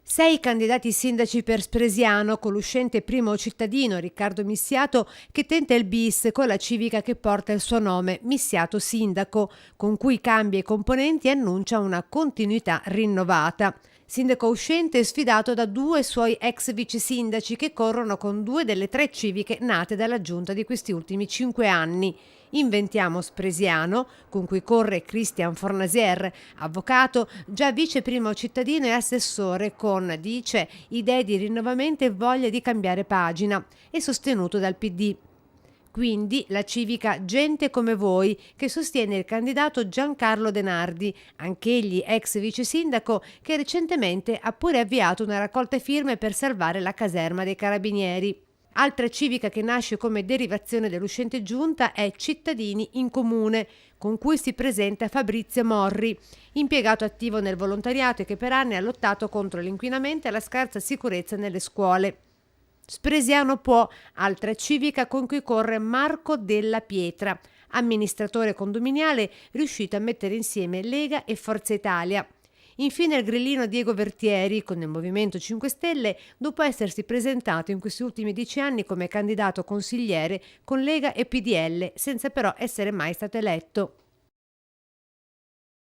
6 candidati sindaci per Spresiano, con l'uscente primo cittadino Riccardo Missiato che tenta il bis con la civica che porta il suo nome, Missiato Sindaco, con cui cambia i componenti e annuncia una continuità rinnovata. Sindaco uscente sfidato da 2 suoi ex vice sindaci che corrono con 2 delle 3 civiche nate dalla giunta di questi ultimi 5 anni. Inventiamo Spresiano, con cui corre Christian Fornasier, avvocato, già vice primo cittadino e assessore con, dice, idee di rinnovamento e voglia di cambiare pagina, e sostenuto dal PD. Quindi la civica Gente come voi, che sostiene il candidato Giancarlo Denardi, anch'egli ex vice sindaco, che recentemente ha pure avviato una raccolta firme per salvare la caserma dei carabinieri. Altra civica che nasce come derivazione dell'uscente giunta è Cittadini in Comune, con cui si presenta Fabrizio Morri, impiegato attivo nel volontariato e che per anni ha lottato contro l'inquinamento e la scarsa sicurezza nelle scuole. Spresiano Può, altra civica con cui corre Marco Della Pietra, amministratore condominiale riuscito a mettere insieme Lega e Forza Italia. Infine il grillino Diego Vertieri con il Movimento 5 Stelle, dopo essersi presentato in questi ultimi 10 anni come candidato consigliere con Lega e PDL, senza però essere mai stato eletto.